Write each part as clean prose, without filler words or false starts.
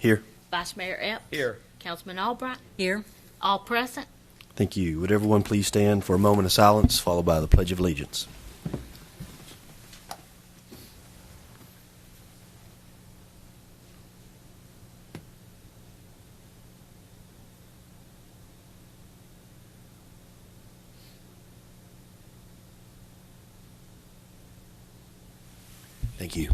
Here. Vice Mayor Epps. Here. Councilman Albright. Here. All present. Thank you. Would everyone please stand for a moment of silence, followed by the Pledge of Allegiance? Thank you.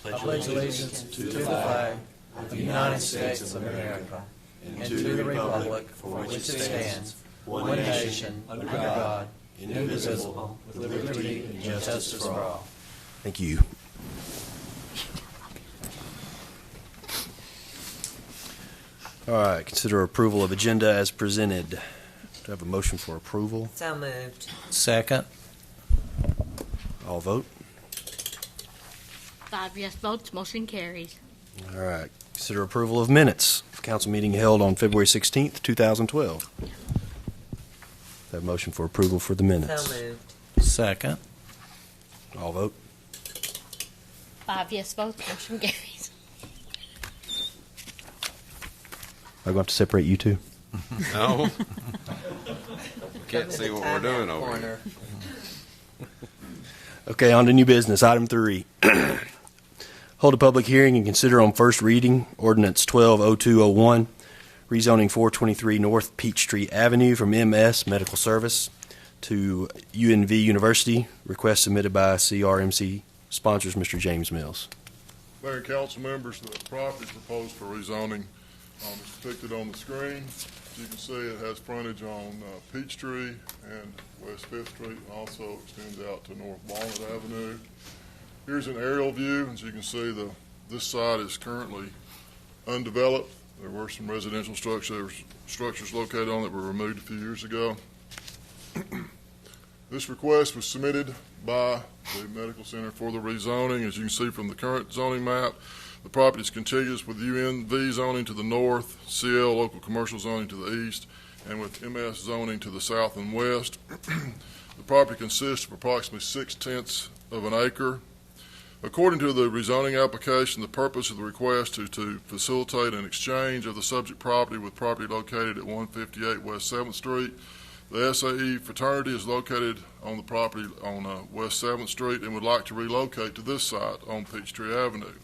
I pledge allegiance to the flag of the United States of America and to the republic for which it stands, one nation, under God, indivisible, with liberty and justice for all. Thank you. All right, consider approval of agenda as presented. Do I have a motion for approval? So moved. Second. All vote. 5 yes votes, motion carries. All right, consider approval of minutes of council meeting held on February 16th, 2012. Do I have a motion for approval for the minutes? So moved. Second. All vote. 5 yes votes, motion carries. I'm going to have to separate you two. No. Can't see what we're doing over here. Okay, on to new business. Item 3. Hold a public hearing and consider on first reading ordinance 120201, rezoning 423 North Peachtree Avenue from MS Medical Service to UNV University. Request submitted by CRMC. Sponsors Mr. James Mills. Mayor and council members, the property proposed for rezoning is depicted on the screen. As you can see, it has frontage on Peachtree and West 5th Street, and also extends out to North Walnut Avenue. Here's an aerial view. As you can see, this site is currently undeveloped. There were some residential structures located on it that were removed a few years ago. This request was submitted by the Medical Center for the rezoning. As you can see from the current zoning map, the property is contiguous with UNV zoning to the north, CL local commercial zoning to the east, and with MS zoning to the south and west. The property consists of approximately 6/10 of an acre. According to the rezoning application, the purpose of the request is to facilitate an exchange of the subject property with property located at 158 West 7th Street. The SAE fraternity is located on the property on West 7th Street and would like to relocate to this site on Peachtree Avenue.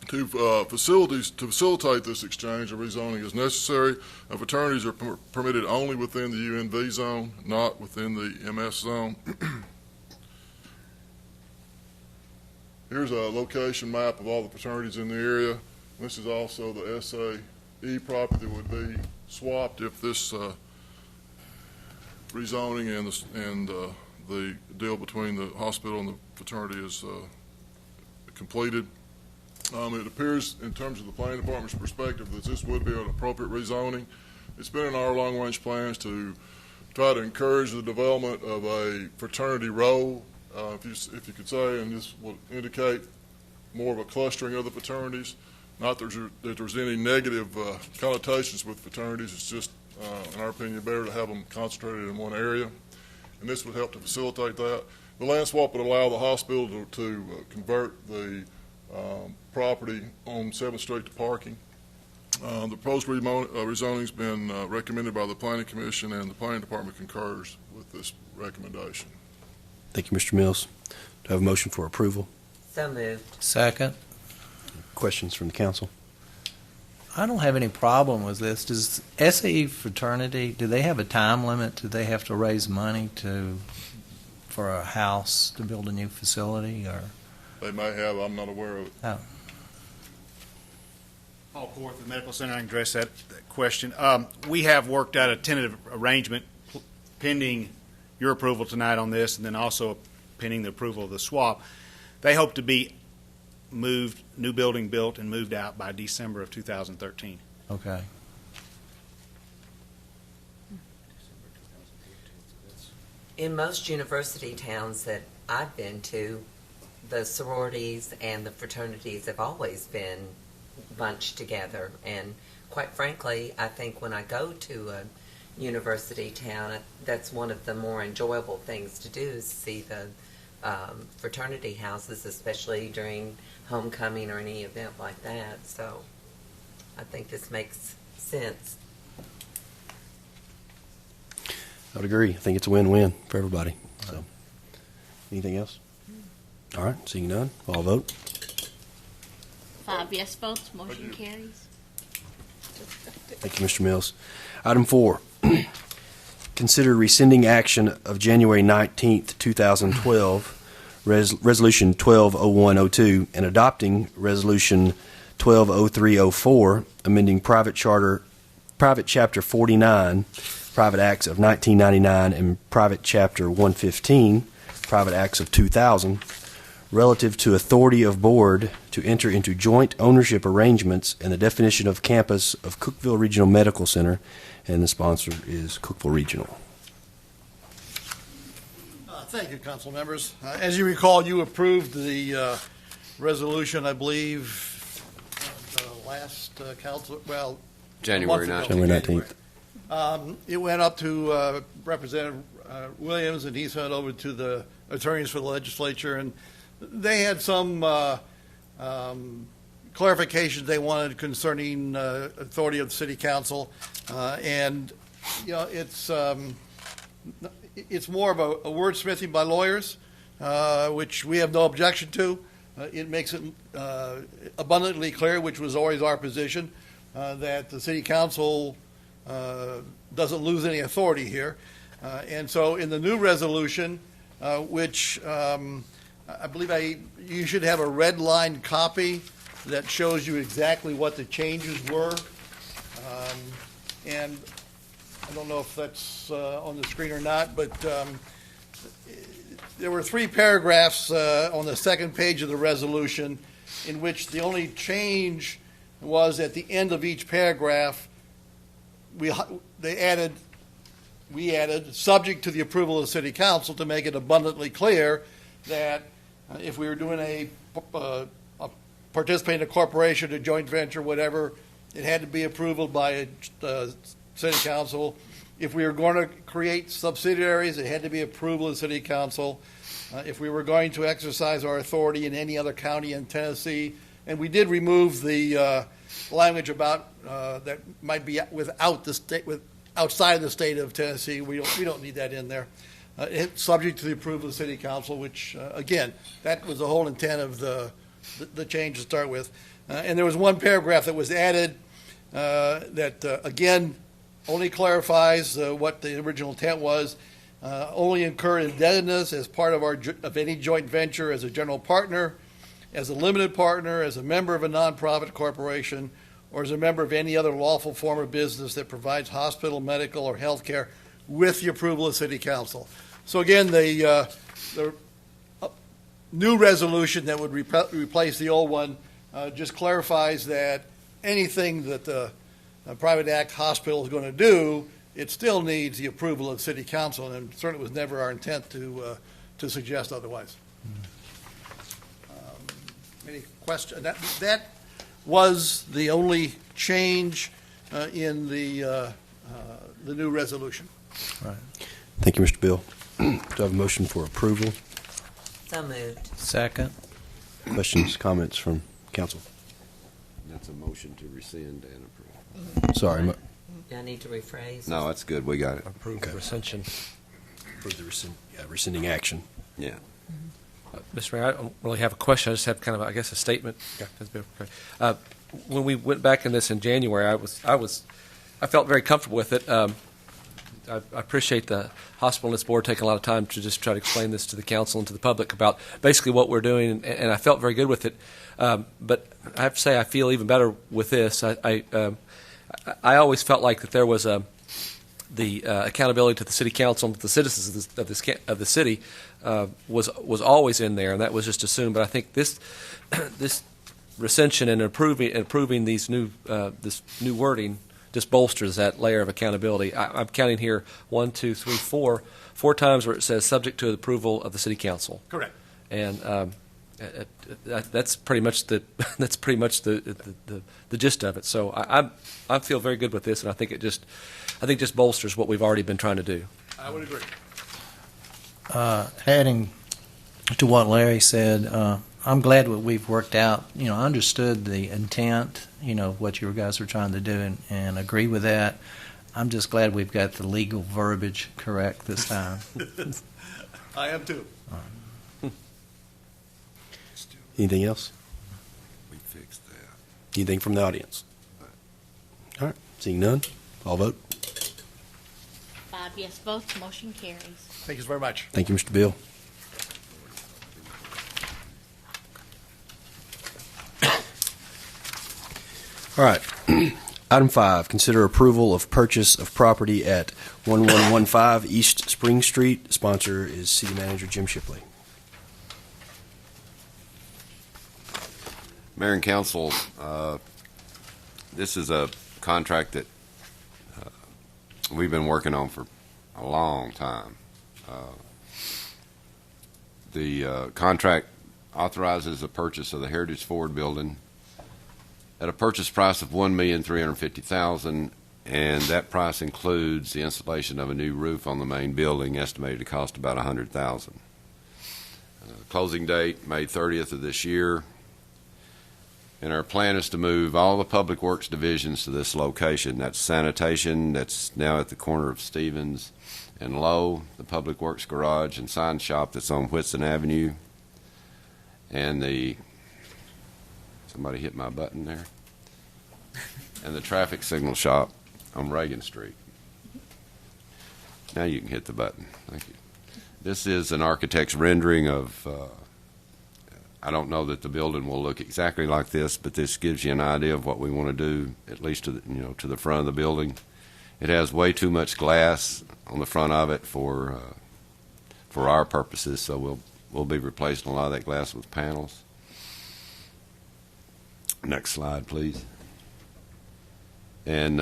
To facilitate this exchange, a rezoning is necessary. Fraternities are permitted only within the UNV zone, not within the MS zone. Here's a location map of all the fraternities in the area. This is also the SAE property that would be swapped if this rezoning and the deal between the hospital and the fraternity is completed. It appears, in terms of the planning department's perspective, that this would be an appropriate rezoning. It's been in our long-range plans to try to encourage the development of a fraternity row, if you could say, and this will indicate more of a clustering of the fraternities. Not that there's any negative connotations with fraternities. It's just, in our opinion, better to have them concentrated in one area, and this would help to facilitate that. The land swap would allow the hospital to convert the property on 7th Street to parking. The proposed rezoning has been recommended by the Planning Commission, and the Planning Department concurs with this recommendation. Thank you, Mr. Mills. Do I have a motion for approval? So moved. Second. Questions from the council? I don't have any problem with this. Does SAE fraternity, do they have a time limit? Do they have to raise money for a house to build a new facility, or? They may have. I'm not aware of it. Oh. Paul Korth, the Medical Center, I can address that question. We have worked out a tentative arrangement pending your approval tonight on this, and then also pending the approval of the swap. They hope to be moved, new building built and moved out by December of 2013. Okay. In most university towns that I've been to, the sororities and the fraternities have always been bunched together. And quite frankly, I think when I go to a university town, that's one of the more enjoyable things to do, is see the fraternity houses, especially during homecoming or any event like that. So I think this makes sense. I would agree. I think it's a win-win for everybody. So, anything else? All right, seeing none, all vote. 5 yes votes, motion carries. Thank you, Mr. Mills. Item 4, consider rescinding action of January 19th, 2012, Resolution 120102, and adopting Resolution 120304, amending Private Chapter 49, Private Acts of 1999, and Private Chapter 115, Private Acts of 2000, relative to authority of board to enter into joint ownership arrangements and the definition of campus of Cookeville Regional Medical Center, and the sponsor is Cookeville Regional. Thank you, council members. As you recall, you approved the resolution, I believe, the last council, well, January a month 19th. ago. January 19th. It went up to Representative Williams, and he sent it over to the attorneys for the legislature, and they had some clarifications they wanted concerning authority of the city council, and you know it's more of a wordsmithing by lawyers, which we have no objection to. It makes it abundantly clear, which was always our position, that the city council doesn't lose any authority here. And so in the new resolution, which I believe you should have a red line copy that shows you exactly what the changes were. And I don't know if that's on the screen or not, but there were 3 paragraphs on the second page of the resolution in which the only change was at the end of each paragraph, we added, subject to the approval of the city council, to make it abundantly clear that if we were doing a participating in a corporation, a joint venture, whatever, it had to be approved by city council. If we were going to create subsidiaries, it had to be approval of the city council. If we were going to exercise our authority in any other county in Tennessee, and we did remove the language about that might be without the state, outside of the state of Tennessee. We don't need that in there. It's subject to the approval of the city council, which again, that was the whole intent of the change to start with. And there was one paragraph that was added that again only clarifies what the original intent was. Only incur indebtedness as part of any joint venture, as a general partner, as a limited partner, as a member of a nonprofit corporation, or as a member of any other lawful form of business that provides hospital, medical, or health care with the approval of city council. So again, the new resolution that would replace the old one just clarifies that anything that the private act hospital is going to do, it still needs the approval of city council, and certainly was never our intent to suggest otherwise. Any question? That was the only change in the new resolution. Right. Thank you, Mr. Bill. Do I have a motion for approval? So moved. Second. Questions, comments from council? That's a motion to rescind and approve. Sorry. Do I need to rephrase? No, that's good. We got it. Approve Okay. rescission. For the rescinding action. Yeah. Mr. Mayor, I don't really have a question. I just have kind of, I guess, a statement. Yeah, that's good. Okay. When we went back in this in January, I felt very comfortable with it. I appreciate the hospital and its board taking a lot of time to just try to explain this to the council and to the public about basically what we're doing, and I felt very good with it. But I have to say, I feel even better with this. I always felt like that there was the accountability to the city council and to the citizens of the city was always in there, and that was just assumed. But I think this rescission and approving these this new wording just bolsters that layer of accountability. I'm counting here 1, 2, 3, 4 times where it says subject to the approval of the city council. Correct. And that's pretty much the gist of it. So I feel very good with this, and I think it just bolsters what we've already been trying to do. I would agree. Adding to what Larry said, I'm glad what we've worked out. You know, understood the intent, you know, what you guys were trying to do, and agree with that. I'm just glad we've got the legal verbiage correct this time. I am too. Anything else? We fixed that. Anything from the audience? All right, seeing none, all vote. 5 yes votes, motion carries. Thank you very much. Thank you, Mr. Bill. All right. Item 5, consider approval of purchase of property at 1115 East Spring Street. Sponsor is City Manager Jim Shipley. Mayor and Council, this is a contract that we've been working on for a long time. The contract authorizes the purchase of the Heritage Ford building at a purchase price of $1,350,000, and that price includes the installation of a new roof on the main building, estimated to cost about $100,000. Closing date May 30th of this year, and our plan is to move all the Public Works divisions to this location. That's sanitation, that's now at the corner of Stevens and Lowe, the Public Works garage and sign shop that's on Whitson Avenue, and the somebody hit my button there. And the traffic signal shop on Reagan Street. Now you can hit the button. Thank you. This is an architect's rendering of, I don't know that the building will look exactly like this, but this gives you an idea of what we want to do, at least to the, to the front of the building. It has way too much glass on the front of it for our purposes, so we'll be replacing a lot of that glass with panels. Next slide, please. And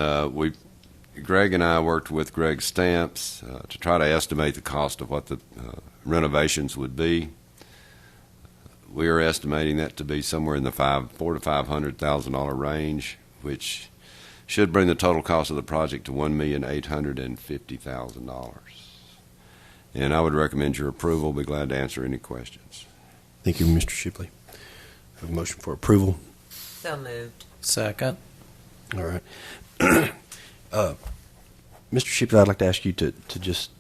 Greg and I worked with Greg Stamps to try to estimate the cost of what the renovations would be. We are estimating that to be somewhere in the $400,000 to $500,000 range, which should bring the total cost of the project to $1,850,000. And I would recommend your approval. Be glad to answer any questions. Thank you, Mr. Shipley. I have a motion for approval. So moved. Second. All right. Mr. Shipley, I'd like to ask you to just,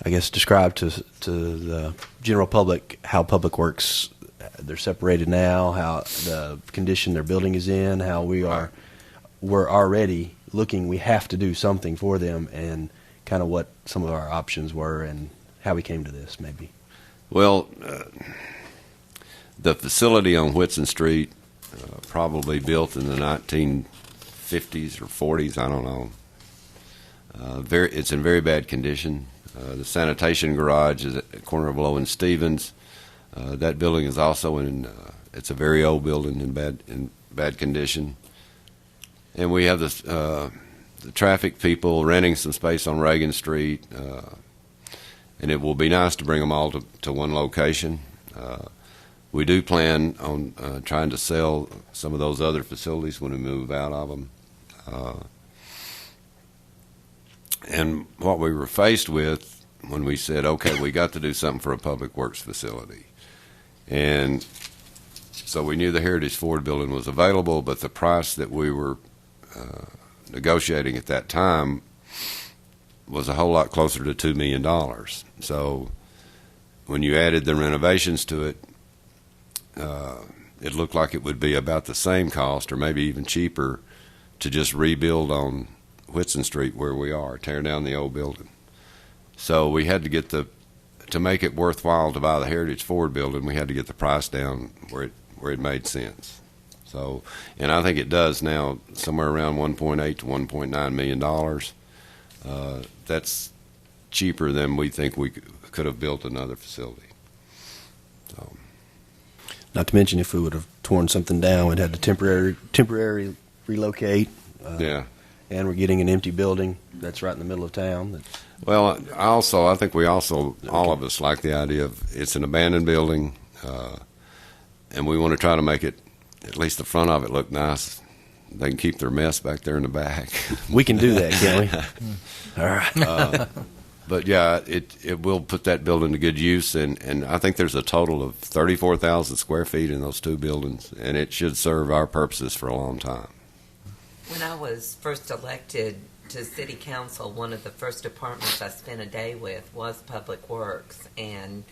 I guess, describe to the general public how Public Works, they're separated now, how the condition their building is in, how we're already looking, we have to do something for them, and kind of what some of our options were and how we came to this, maybe. Well, the facility on Whitson Street, probably built in the 1950s or 40s, I don't know. It's in very bad condition. The sanitation garage is at the corner of Lowe and Stevens. That building is also it's a very old building in bad condition. And we have the traffic people renting some space on Reagan Street, and it will be nice to bring them all to one location. We do plan on trying to sell some of those other facilities when we move out of them. And what we were faced with when we said, okay, we got to do something for a Public Works facility. And so we knew the Heritage Ford building was available, but the price that we were negotiating at that time was a whole lot closer to $2 million. So when you added the renovations to it, it looked like it would be about the same cost or maybe even cheaper to just rebuild on Whitson Street where we are, tear down the old building. So we had to get to make it worthwhile to buy the Heritage Ford building, we had to get the price down where it made sense. So, and I think it does now, somewhere around $1.8 to $1.9 million. That's cheaper than we think we could have built another facility. So. Not to mention if we would have torn something down, we'd had to temporary relocate. Yeah. And we're getting an empty building that's right in the middle of town. Well, I think we also, all of us like the idea of it's an abandoned building, and we want to try to make it, at least the front of it, look nice. They can keep their mess back there in the back. We can do that, can't we? All right. But yeah, it will put that building to good use, and I think there's a total of 34,000 square feet in those two buildings, and it should serve our purposes for a long time. When I was first elected to city council, one of the first departments I spent a day with was Public Works, and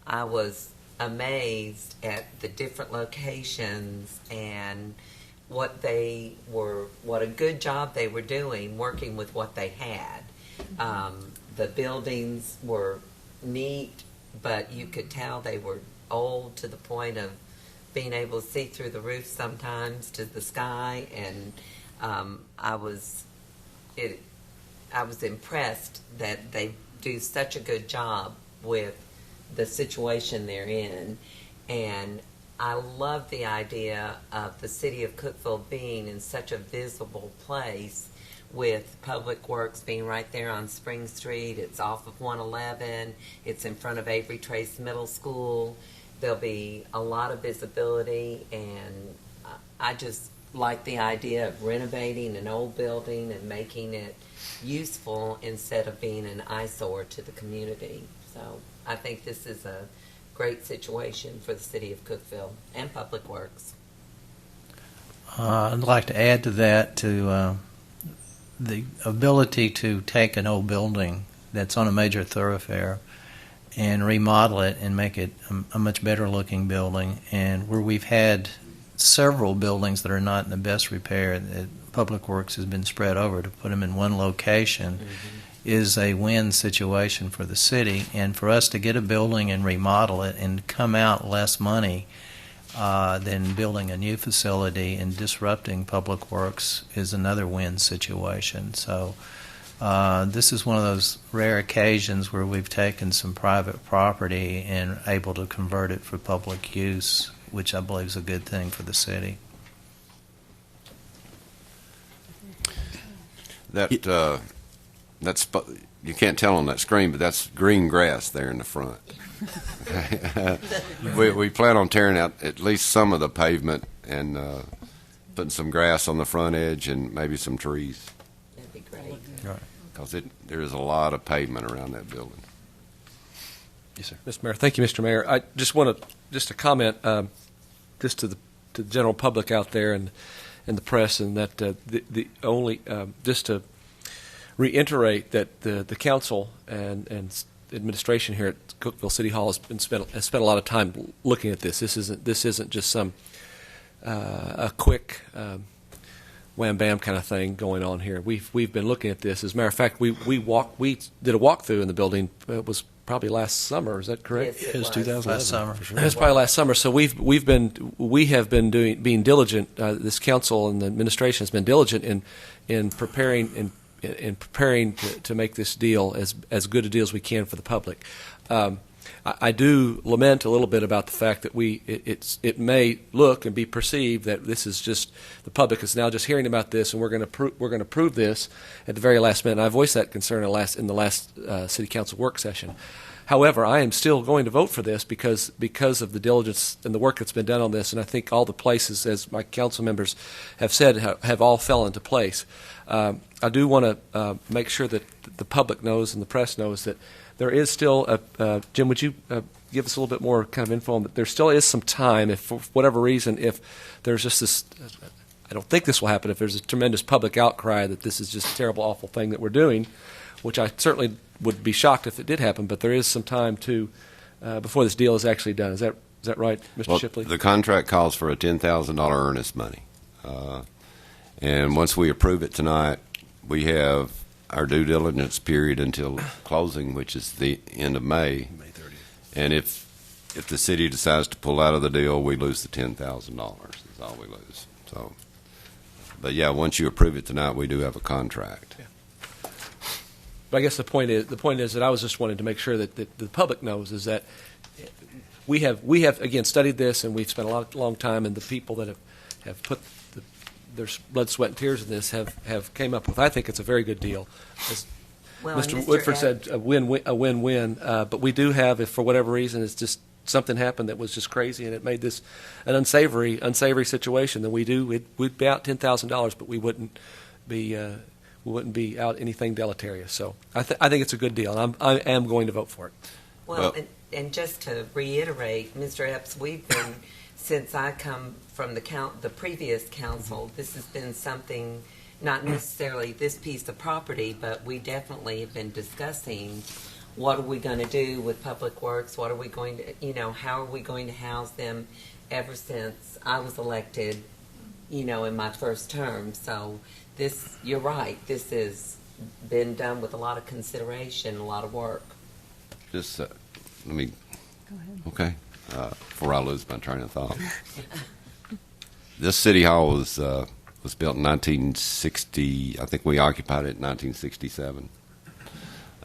I was amazed at the different locations and what a good job they were doing working with what they had. The buildings were neat, but you could tell they were old to the point of being able to see through the roof sometimes to the sky, and I was impressed that they do such a good job with the situation they're in, and I love the idea of the city of Cookeville being in such a visible place, with Public Works being right there on Spring Street. It's off of 111. It's in front of Avery Trace Middle School. There'll be a lot of visibility, and I just like the idea of renovating an old building and making it useful instead of being an eyesore to the community. So I think this is a great situation for the city of Cookeville and Public Works. I'd like to add to that the ability to take an old building that's on a major thoroughfare and remodel it and make it a much better looking building. And where we've had several buildings that are not in the best repair, Public Works has been spread over to put them in one location, is a win situation for the city. And for us to get a building and remodel it and come out less money than building a new facility and disrupting Public Works is another win situation. So this is one of those rare occasions where we've taken some private property and able to convert it for public use, which I believe is a good thing for the city. That's you can't tell on that screen, but that's green grass there in the front. we plan on tearing out at least some of the pavement and putting some grass on the front edge and maybe some trees. That'd be great. Because there is a lot of pavement around that building. Yes, sir. Mr. Mayor, thank you, Mr. Mayor. I just want to comment just to the general public out there and the press, and that the only just to reiterate that the council and administration here at Cookeville City Hall has spent a lot of time looking at this. This isn't just some a quick wham bam kind of thing going on here. We've been looking at this. As a matter of fact, we did a walkthrough in the building. It was probably last summer. Is that correct? Yes, It was 2011. Last summer. For sure. It was probably last summer. So we have been being diligent. This council and the administration has been diligent in preparing to make this deal as good a deal as we can for the public. I do lament a little bit about the fact that it may look and be perceived that this is just the public is now just hearing about this, and we're going to prove this at the very last minute. And I voiced that concern in the last city council work session. However, I am still going to vote for this because of the diligence and the work that's been done on this, and I think all the places, as my council members have said, have all fell into place. I do want to make sure that the public knows and the press knows that there is still Jim, would you give us a little bit more kind of info on that? There still is some time, if for whatever reason, if there's just this, I don't think this will happen, if there's a tremendous public outcry that this is just a terrible, awful thing that we're doing, which I certainly would be shocked if it did happen, but there is some time to before this deal is actually done. Is that right, Mr. Well, Shipley? the contract calls for a $10,000 earnest money. And once we approve it tonight, we have our due diligence period until closing, which is the end of May. May 30th. And if the city decides to pull out of the deal, we lose the $10,000. Is all we lose. So, but yeah, once you approve it tonight, we do have a contract. Yeah. But I guess the point is that I was just wanting to make sure that the public knows is that we have again studied this, and we've spent a long time, and the people that have put their blood, sweat, and tears in this have came up with. I think it's a very good deal. As Well, Mr. and Woodford said, a win-win. But we do have, if for whatever reason it's just something happened that was just crazy and it made this an unsavory situation, then we'd be out $10,000, but we wouldn't be wouldn't be out anything deleterious. So I think it's a good deal, and I am going to vote for it. Well, Well- and just to reiterate, Mr. Epps, we've been, since I come from the previous council, this has been something, not necessarily this piece of property, but we definitely have been discussing what are we going to do with Public Works, what are we going to, how are we going to house them ever since I was elected, in my first term. So this, you're right, this has been done with a lot of consideration, a lot of work. Just let me. Go ahead. Okay. Before I lose my train of thought, this city hall was built in 1960. I think we occupied it in 1967.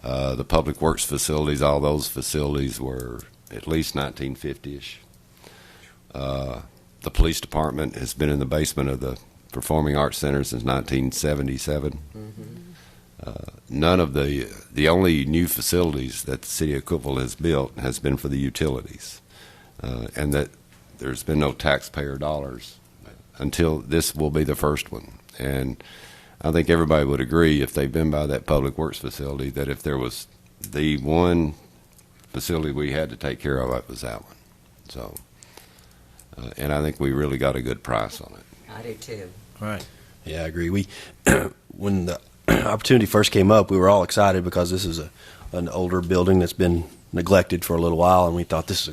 The public works facilities, all those facilities were at least 1950ish. The police department has been in the basement of the Performing Arts Center since 1977. None of the only new facilities that the city of Cookeville has built has been for the utilities, and that there's been no taxpayer dollars until this will be the first one. And I think everybody would agree, if they've been by that public works facility, that if there was the one facility we had to take care of, it was that one. So, and I think we really got a good price on it. I do too. Right. Yeah, I agree. We, when the opportunity first came up, we were all excited because this is an older building that's been neglected for a little while, and we thought this is a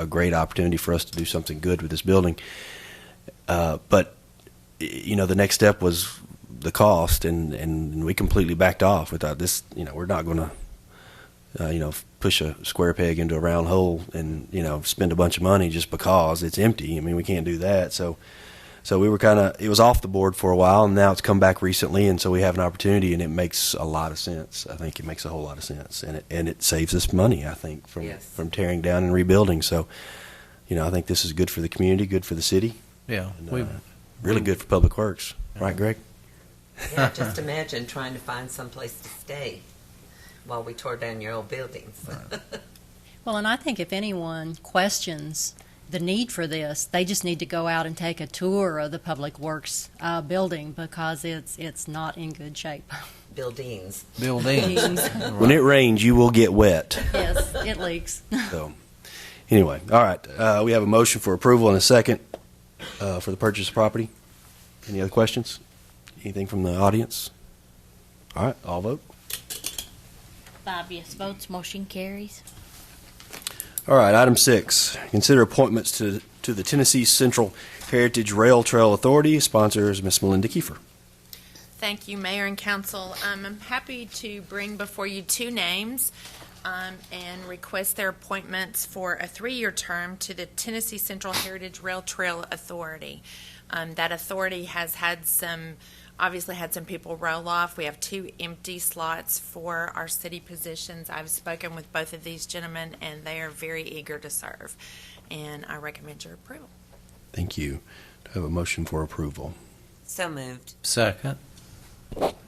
great opportunity for us to do something good with this building. But the next step was the cost, and we completely backed off. We thought this, we're not going to, push a square peg into a round hole and spend a bunch of money just because it's empty. I mean, we can't do that. So we were it was off the board for a while, and now it's come back recently, and so we have an opportunity, and it makes a lot of sense. I think it makes a whole lot of sense, and it saves us money, I think, from tearing down and rebuilding. So, I think this is good for the community, good for the city. Yeah. And, really good for Public Works. Right, Greg? Yeah, just imagine trying to find some place to stay while we tore down your old buildings. Well, and I think if anyone questions the need for this, they just need to go out and take a tour of the Public Works building, because it's not in good shape. Buildings. Buildings. When it rains, you will get wet. Yes, it leaks. So, anyway, all right. We have a motion for approval and a second for the purchase of property. Any other questions? Anything from the audience? All right, all vote. 5 yes votes, motion carries. All right, item 6. Consider appointments to the Tennessee Central Heritage Rail Trail Authority. Sponsors Ms. Melinda Kiefer. Thank you, Mayor and Council. I'm happy to bring before you 2 names and request their appointments for a 3-year term to the Tennessee Central Heritage Rail Trail Authority. That authority has obviously had some people roll off. We have 2 empty slots for our city positions. I've spoken with both of these gentlemen, and they are very eager to serve, and I recommend your approval. Thank you. Do I have a motion for approval? So moved. Second.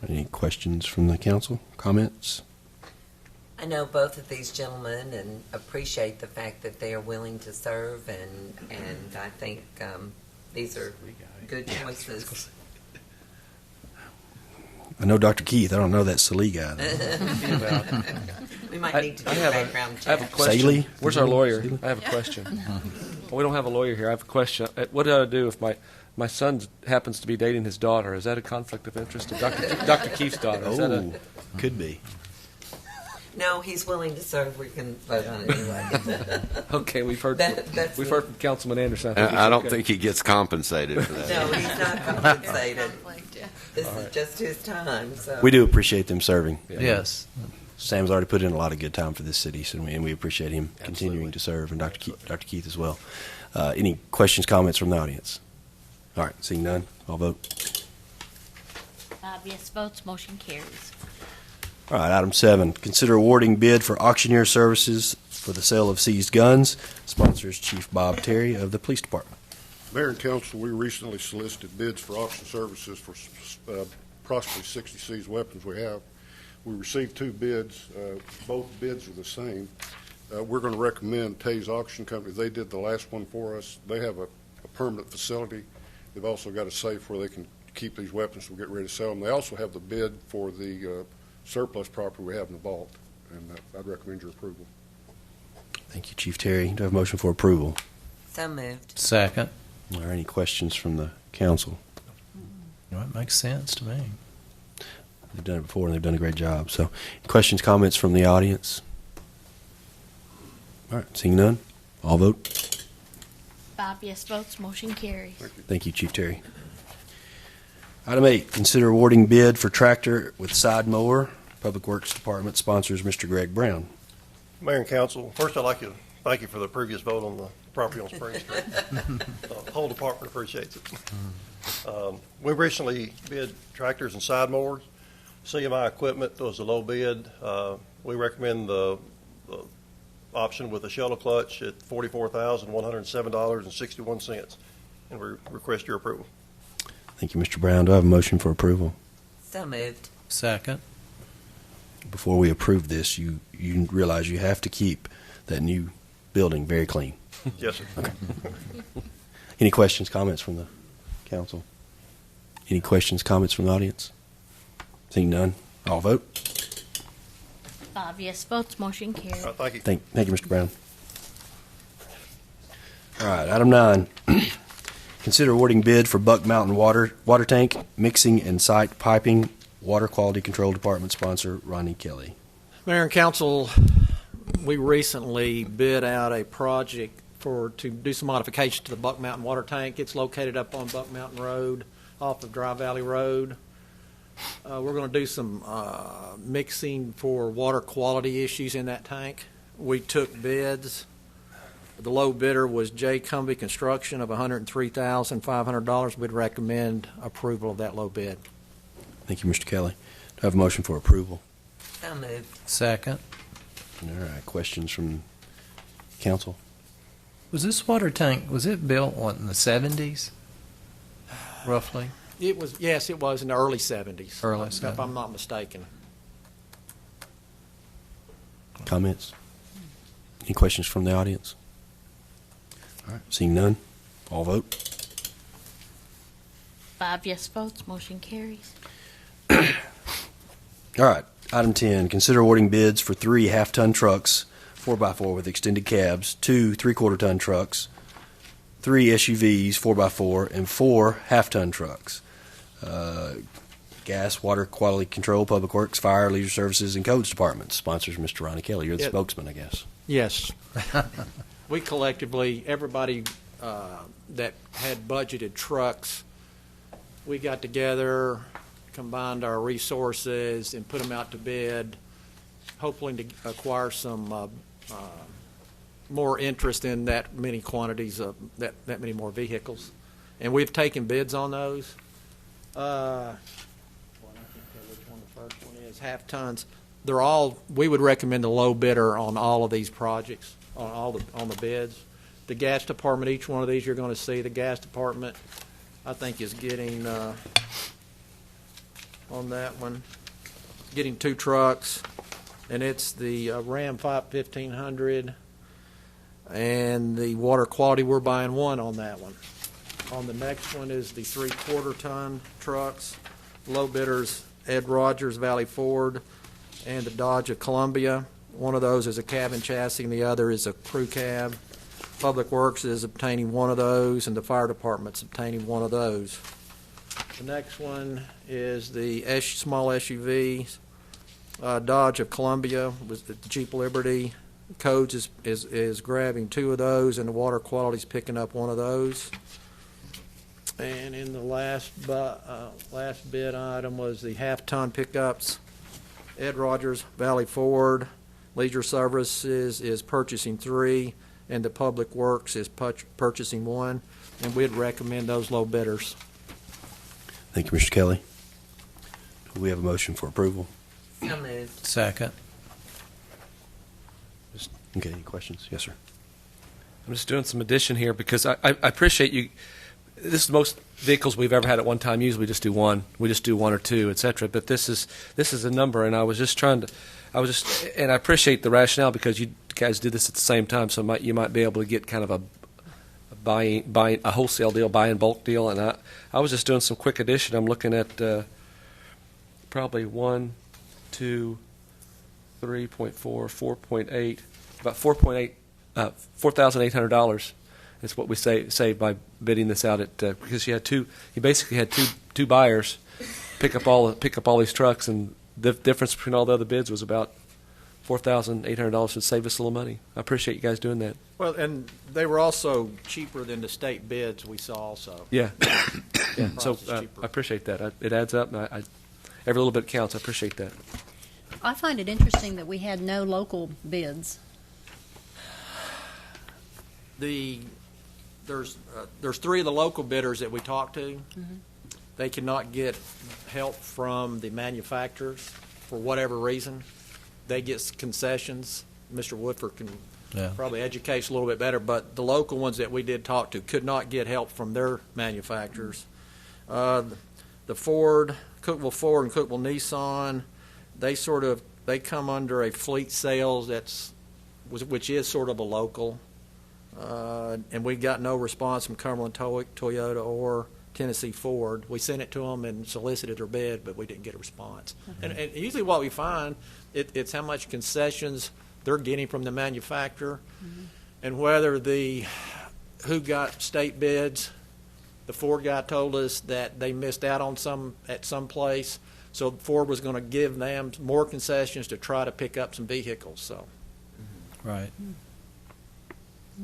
Any questions from the council? Comments? I know both of these gentlemen and appreciate the fact that they are willing to serve, and I think these are good choices. I know Dr. Keith. I don't know that Sallee guy, though. We might need to do a background I have a check. question. Saley? Where's our lawyer? I have a question. We don't have a lawyer here. I have a question. What do I do if my son happens to be dating his daughter? Is that a conflict of interest? Dr. Keith's daughter. Is that Oh, could be. No, he's willing to serve. We can vote on it anyway. Okay, we've heard That's from the- Councilman Anderson. I don't it's think he gets compensated for that. No, he's not compensated. Conflict, yeah. This is just his time. So We do appreciate them serving. Yes. Sam's already put in a lot of good time for this city, and we appreciate him continuing to serve, and Dr. Keith as well. Any questions, comments from the audience? All right, seeing none, I'll vote. 5 yes votes, motion carries. All right, item 7, consider awarding bid for auctioneer services for the sale of seized guns. Sponsors Chief Bob Terry of the Police Department. Mayor and council, we recently solicited bids for auction services for approximately 60 seized weapons we have. We received 2 bids. Both bids are the same. We're going to recommend Tay's Auction Company. They did the last one for us. They have a permanent facility. They've also got a safe where they can keep these weapons. We'll get ready to sell them. They also have the bid for the surplus property we have in the vault, and I'd recommend your approval. Thank you, Chief Terry. Do I have a motion for approval? So moved. Second. Are there any questions from the council? That makes sense to me. They've done it before, and they've done a great job. So, questions, comments from the audience? All right, seeing none, all vote. 5 yes votes, motion carries. Thank you, Chief Terry. Item 8, consider awarding bid for tractor with side mower. Public Works Department sponsors Mr. Greg Brown. Mayor and council, first I'd like to thank you for the previous vote on the property on Spring Street. The whole department appreciates it. We recently bid tractors and side mowers. CMI Equipment was a low bid. We recommend the option with a shuttle clutch at $44,107.61, and we request your approval. Thank you, Mr. Brown. Do I have a motion for approval? So moved. Second. Before we approve this, you realize you have to keep that new building very clean. Yes, sir. Okay. Any questions, comments from the council? Any questions, comments from the audience? Seeing none, all vote. 5 yes votes, motion carries. Thank you. Thank you, Mr. Brown. All right, item 9. Consider awarding bid for Buck Mountain water tank mixing and site piping. Water Quality Control Department sponsor Ronnie Kelly. Mayor and council, we recently bid out a project to do some modifications to the Buck Mountain water tank. It's located up on Buck Mountain Road off of Dry Valley Road. We're going to do some mixing for water quality issues in that tank. We took bids. The low bidder was J. Cumbie Construction of $103,500. We'd recommend approval of that low bid. Thank you, Mr. Kelly. Do I have a motion for approval? So moved. Second. All right, questions from council? Was this water tank, was it built, in the 70s, roughly? It was in the early 70s. Early If 70s. I'm not mistaken. Comments? Any questions from the audience? All right, seeing none, all vote. 5 yes votes, motion carries. All right, item 10, consider awarding bids for 3 half-ton trucks, 4x4 with extended cabs, 2 3/4-ton trucks, 3 SUVs, 4x4, and 4 half-ton trucks. Gas, Water Quality Control, Public Works, Fire, Leisure Services, and Codes Department sponsors Mr. Ronnie Kelly. You're the spokesman, I guess. Yes. We collectively, everybody that had budgeted trucks, we got together, combined our resources, and put them out to bid, hoping to acquire some more interest in that many quantities of that many more vehicles. And we've taken bids on those. I can't tell which one the first one is. Half tons. They're all. We would recommend the low bidder on all of these projects, on the bids. The gas department. Each one of these you're going to see. The gas department, I think, is getting on that one, getting 2 trucks, and it's the Ram 1500, and the water quality. We're buying 1 on that one. On the next one is the 3/4-ton trucks. Low bidders, Ed Rogers, Valley Ford, and the Dodge of Columbia. One of those is a cab and chassis, and the other is a crew cab. Public Works is obtaining 1 of those, and the fire department's obtaining 1 of those. The next one is the small SUV, Dodge of Columbia, with the Jeep Liberty. Codes is grabbing 2 of those, and the water quality's picking up 1 of those. And in the last bid item was the half-ton pickups. Ed Rogers, Valley Ford, Leisure Services is purchasing 3, and the Public Works is purchasing 1, and we'd recommend those low bidders. Thank you, Mr. Kelly. Do we have a motion for approval? So moved. Second. Okay, any questions? Yes, sir. I'm just doing some addition here because I appreciate you. This is most vehicles we've ever had at one time. Usually we just do 1. We just do 1 or 2, et cetera. But this is a number, and I appreciate the rationale because you guys did this at the same time, so you might be able to get kind of a buying a wholesale deal, buying bulk deal, and I was just doing some quick addition. I'm looking at probably 1, 2, 3.4, 4.8, about $4,800 is what we saved by bidding this out at because you basically had two buyers pick up all these trucks, and the difference between all the other bids was about $4,800. Would save us a little money. I appreciate you guys doing that. Well, and they were also cheaper than the state bids we saw also. Yeah. Yeah. So Price is cheaper. I appreciate that. It adds up, and every little bit counts. I appreciate that. I find it interesting that we had no local bids. There's 3 of the local bidders that we talked to. Mhm. They cannot get help from the manufacturers for whatever reason. They get concessions. Mr. Woodford can probably educate us a little bit better, but the local ones that we did talk to could not get help from their manufacturers. The Ford, Cookeville Ford and Cookeville Nissan, they come under a fleet sales which is sort of a local, and we got no response from Cumberland Toyota or Tennessee Ford. We sent it to them and solicited their bid, but we didn't get a response. And usually what we find, it's how much concessions they're getting from the manufacturer, and whether who got state bids. The Ford guy told us that they missed out on some at some place, so Ford was going to give them more concessions to try to pick up some vehicles. So, Right.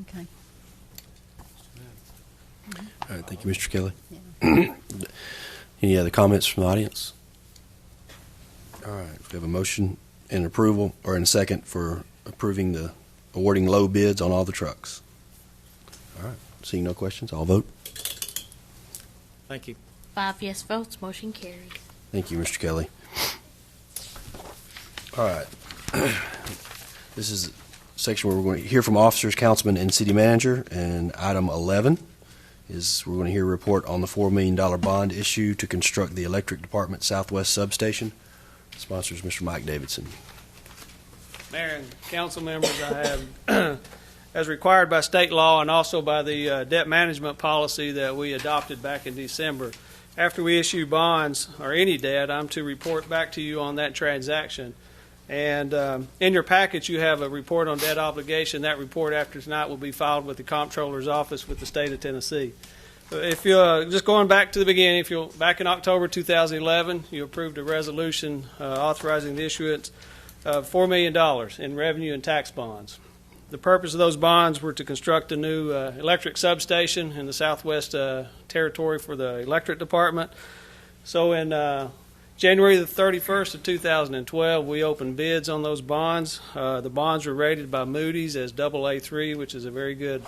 Okay. All right. Thank you, Mr. Kelly. Yeah. Any other comments from the audience? All right. We have a motion and approval, or in a second, for approving awarding low bids on all the trucks. All right. Seeing no questions, I'll vote. thank you. 5 yes votes, motion carried. Thank you, Mr. Kelly. All right. This is a section where we're going to hear from officers, councilmen, and city manager. And item 11 is we're going to hear a report on the $4 million bond issue to construct the electric department southwest substation. Sponsors Mr. Mike Davidson. Mayor and council members, I have, as required by state law and also by the debt management policy that we adopted back in December, after we issue bonds or any debt, I'm to report back to you on that transaction. And in your package, you have a report on debt obligation. That report after tonight will be filed with the comptroller's office with the state of Tennessee. If you're just going back to the beginning, back in October 2011, you approved a resolution authorizing the issuance of $4 million in revenue and tax bonds. The purpose of those bonds were to construct a new electric substation in the southwest territory for the electric department. So in January the 31st of 2012, we opened bids on those bonds. The bonds were rated by Moody's as AA3, which is a very good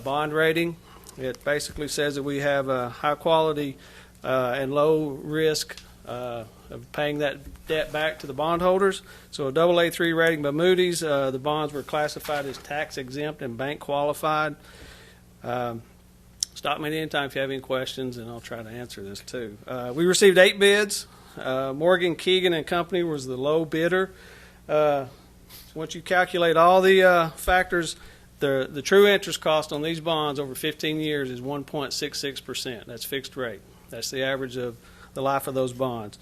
bond rating. It basically says that we have a high quality and low risk of paying that debt back to the bondholders. So a AA3 rating by Moody's. The bonds were classified as tax exempt and bank qualified. Stop me at any time if you have any questions, and I'll try to answer this too. We received 8 bids. Morgan, Keegan and Company was the low bidder. Once you calculate all the factors, the true interest cost on these bonds over 15 years is 1.66%. That's fixed rate. That's the average of the life of those bonds.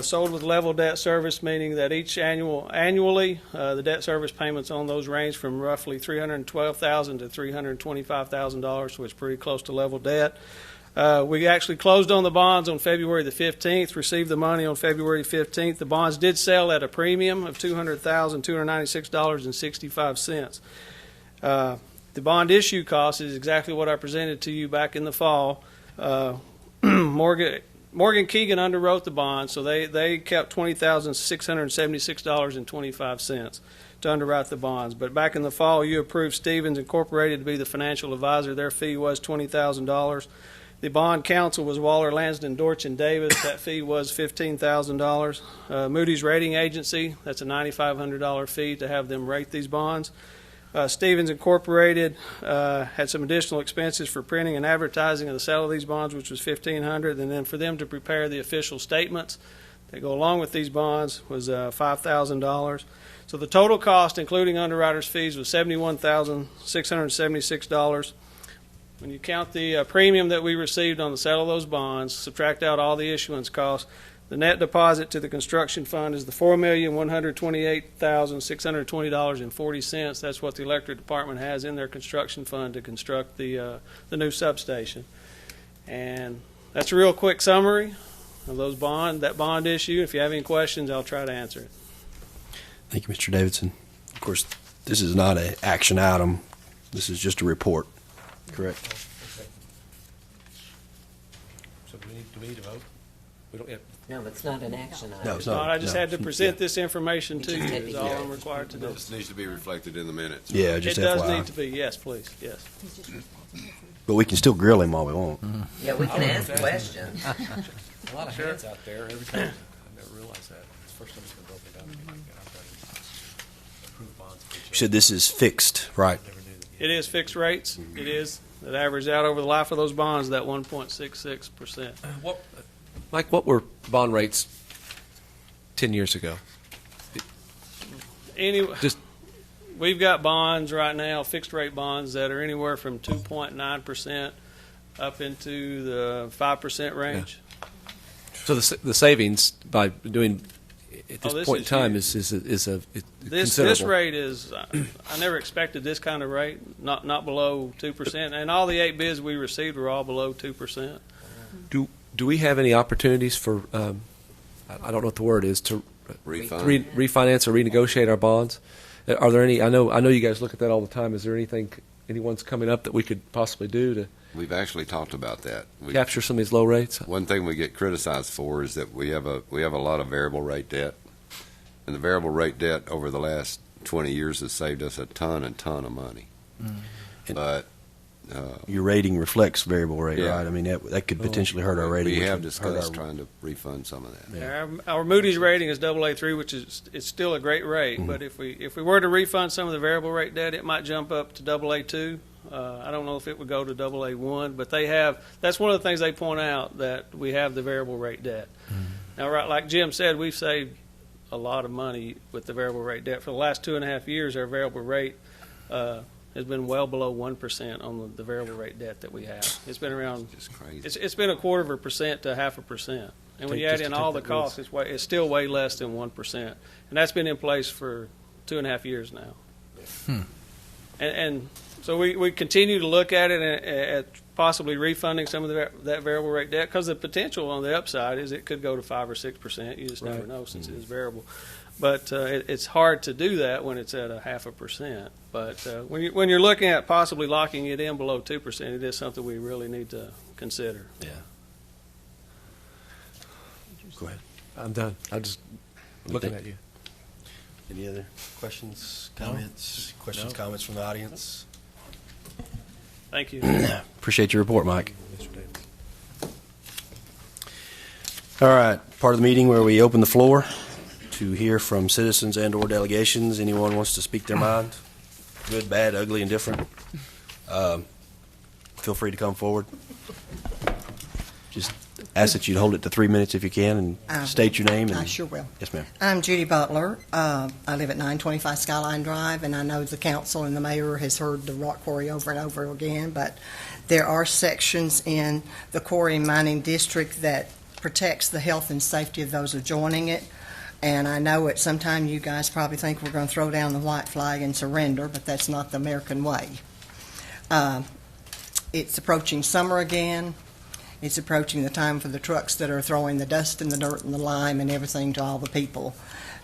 Sold with level debt service, meaning that annually the debt service payments on those range from roughly $312,000 to $325,000, so it's pretty close to level debt. We actually closed on the bonds on February the 15th, received the money on February 15th. The bonds did sell at a premium of $200,296.65. The bond issue cost is exactly what I presented to you back in the fall. Morgan Keegan underwrote the bond, so they kept $20,676.25 to underwrite the bonds. But back in the fall, you approved Stevens Incorporated to be the financial advisor. Their fee was $20,000. The bond counsel was Waller, Lansden, Dorch, and Davis. That fee was $15,000. Moody's Rating Agency, that's a $9,500 fee to have them rate these bonds. Stevens Incorporated had some additional expenses for printing and advertising of the sale of these bonds, which was $1,500, and then for them to prepare the official statements that go along with these bonds was $5,000. So the total cost, including underwriters' fees, was $71,676. when you count the premium that we received on the sale of those bonds, subtract out all the issuance costs, the net deposit to the construction fund is the $4,128,620.40. That's what the electric department has in their construction fund to construct the new substation. And that's a real quick summary of that bond issue. If you have any questions, I'll try to answer it. Thank you, Mr. Davidson. Of course, this is not an action item. This is just a report. Correct. So do we need to vote? We don't yet. No, it's not an action item. No, it's No, not. I just No. had to present this information to you, just is all I'm required to do. This needs to be reflected in the minutes. Yeah, It just does FYI. need to be, yes, please, yes. But we can still grill him all we want. Yeah, we can ask questions. A lot of hands out there every time. I never realized that. It's the first time it's been broken down. Approved bonds. You said this is fixed, right? It is fixed rates. It is. It averages out over the life of those bonds, that 1.66%. Mike, what were bond rates 10 years ago? We've got bonds right now, fixed rate bonds, that are anywhere from 2.9% up into the 5% range. So the savings by doing at this this point in is time huge. is This considerable. rate is, I never expected this kind of rate, not below 2%. And all the 8 bids we received were all below 2%. Do we have any opportunities for, I don't know what the word is, to Refund. refinance or renegotiate our bonds? Are there any, I know you guys look at that all the time. Is there anyone's coming up that we could possibly do to We've actually talked about that. capture some of these low rates? One thing we get criticized for is that we have a lot of variable rate debt, and the variable rate debt over the last 20 years has saved us a ton of money. But Your rating reflects variable rate, Yeah. right? I mean, that could potentially hurt our rating. we which have would discussed hurt our- trying to refund some of that. Yeah. Our Moody's rating is AA3, which is it's still a great rate. Mhm. But if we were to refund some of the variable rate debt, it might jump up to AA2. I don't know if it would go to AA1, but that's one of the things they point out, that we have the variable rate debt. Now, right, like Jim said, we've saved a lot of money with the variable rate debt. For the last 2.5 years, our variable rate has been well below 1% on the variable rate debt that we have. It's been around. Just crazy. It's been 1/4% to 1/2%. And when you add Just in to all take the that risk. costs, it's still way less than 1%. And that's been in place for 2.5 years now. And so we continue to look at it at possibly refunding some of that variable rate debt, because the potential on the upside is it could go to 5 or 6%. You just never Right. know, since it is variable. But it's hard to do that when it's at 1/2%. But when you're looking at possibly locking it in below 2%, it is something we really need to consider. Yeah. Go ahead. I'm done. I'm just looking at you. Any other questions, comments? Questions, comments from the audience? Thank you. Appreciate your report, Mike. All right, part of the meeting where we open the floor to hear from citizens and/or delegations. Anyone wants to speak their mind, good, bad, ugly, indifferent, feel free to come forward. Just ask that you'd hold it to 3 minutes if you can, and state your name. I sure will. Yes, ma'am. I'm Judy Butler. I live at 925 Skyline Drive, and I know the council and the mayor has heard the rock quarry over and over again, but there are sections in the quarry mining district that protects the health and safety of those adjoining it. And I know at some time you guys probably think we're going to throw down the white flag and surrender, but that's not the American way. It's approaching summer again. It's approaching the time for the trucks that are throwing the dust and the dirt and the lime and everything to all the people.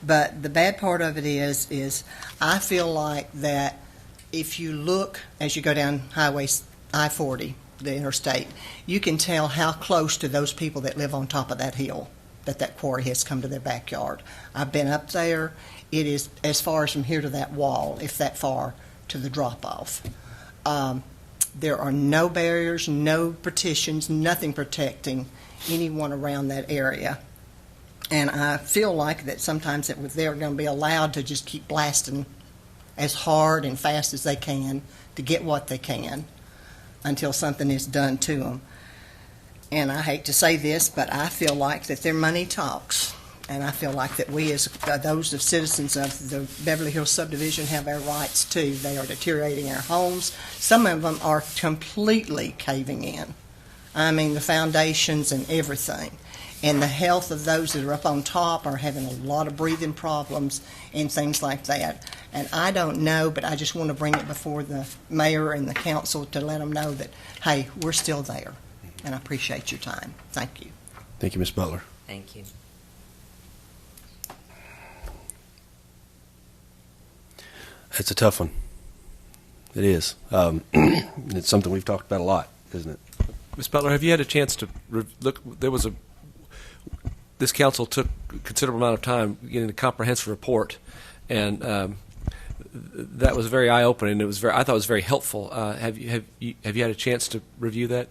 But the bad part of it is I feel like that if you look as you go down Highway I-40, the interstate, you can tell how close to those people that live on top of that hill that quarry has come to their backyard. I've been up there. It is as far as from here to that wall, if that far, to the drop-off. There are no barriers, no partitions, nothing protecting anyone around that area. And I feel like that sometimes they're going to be allowed to just keep blasting as hard and fast as they can to get what they can until something is done to them. And I hate to say this, but I feel like that their money talks. And I feel like that we, as those of citizens of the Beverly Hills subdivision, have our rights too. They are deteriorating our homes. Some of them are completely caving in. I mean, the foundations and everything. And the health of those that are up on top are having a lot of breathing problems and things like that. And I don't know, but I just want to bring it before the mayor and the council to let them know that, hey, we're still there. And I appreciate your time. Thank you. Thank you, Ms. Butler. Thank you. It's a tough one. It is. It's something we've talked about a lot, isn't it? Ms. Butler, have you had a chance to look? This council took a considerable amount of time getting a comprehensive report, and that was very eye-opening. I thought it was very helpful. Have you had a chance to review that?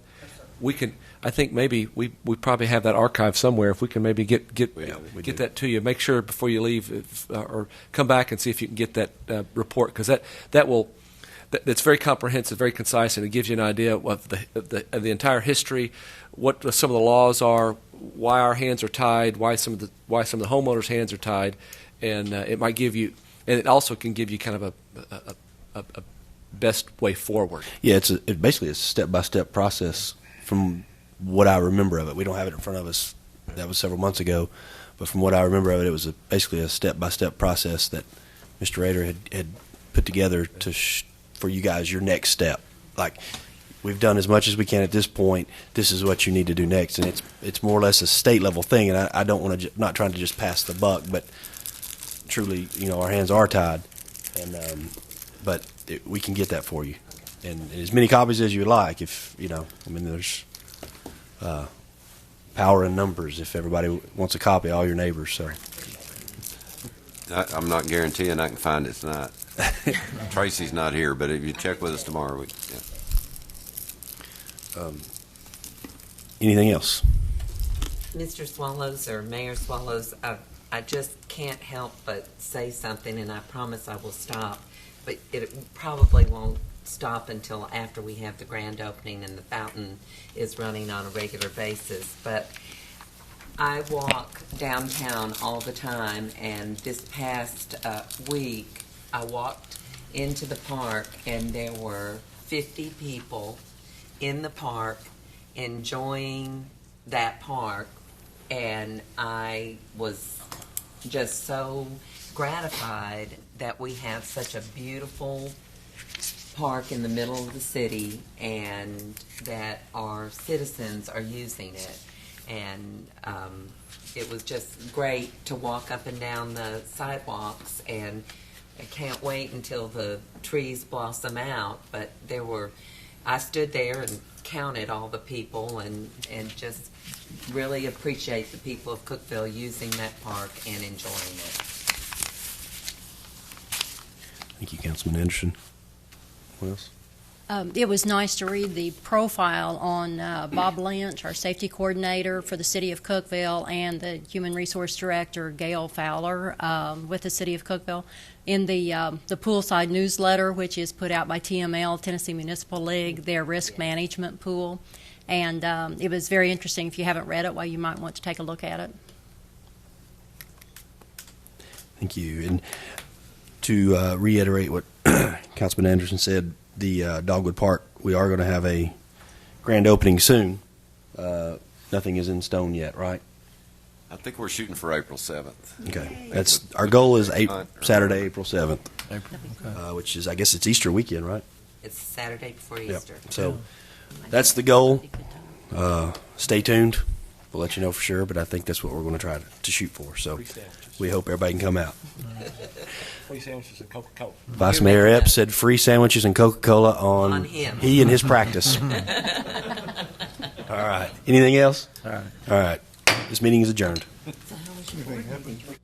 We can. I think maybe we probably have that archive somewhere. If we can maybe get that to you, make sure before you leave, or come back and see if you can get that report, because that's very comprehensive, very concise, and it gives you an idea of the entire history, what some of the laws are, why our hands are tied, why some of the homeowners' hands are tied, and it might give you, and it also can give you kind of a best way forward. Yeah, it's basically a step-by-step process from what I remember of it. We don't have it in front of us. That was several months ago, but from what I remember of it, it was basically a step-by-step process that Mr. Rader had put together for you guys, your next step. Like, we've done as much as we can at this point. This is what you need to do next, and it's more or less a state level thing. And I don't want to not trying to just pass the buck, but truly, our hands are tied, and but we can get that for you, and as many copies as you like. If there's power in numbers. If everybody wants a copy, all your neighbors. So I'm not guaranteeing I can find it tonight. Tracy's not here, but if you check with us tomorrow, anything else? Mr. Swallows or Mayor Swallows, I just can't help but say something, and I promise I will stop, but it probably won't stop until after we have the grand opening and the fountain is running on a regular basis. But I walk downtown all the time, and this past week I walked into the park, and there were 50 people in the park enjoying that park, and I was just so gratified that we have such a beautiful park in the middle of the city and that our citizens are using it. And it was just great to walk up and down the sidewalks, and I can't wait until the trees blossom out. But I stood there and counted all the people, and just really appreciate the people of Cookeville using that park and enjoying it. Thank you, Councilman Anderson. What else? It was nice to read the profile on Bob Lynch, our safety coordinator for the city of Cookeville, and the human resource director, Gail Fowler, with the city of Cookeville. In the Poolside newsletter, which is put out by TML, Tennessee Municipal League, their risk management pool. And it was very interesting. If you haven't read it, well, you might want to take a look at it. Thank you. And to reiterate what Councilman Anderson said, the Dogwood Park, we are going to have a grand opening soon. Nothing is in stone yet, right? I think we're shooting for April 7th. Okay. That's our goal is Saturday, April 7th, which is, I guess it's Easter weekend, right? It's Saturday before Yep. Easter. So that's the goal. Stay tuned. We'll let you know for sure, but I think that's what we're going to try to shoot for. So we hope everybody can come out. Free sandwiches and Coca-Cola. Vice Mayor Epps said free sandwiches and Coca-Cola on him. He and his practice. All right. Anything else? All right. All right. This meeting is adjourned. So how was your board meeting?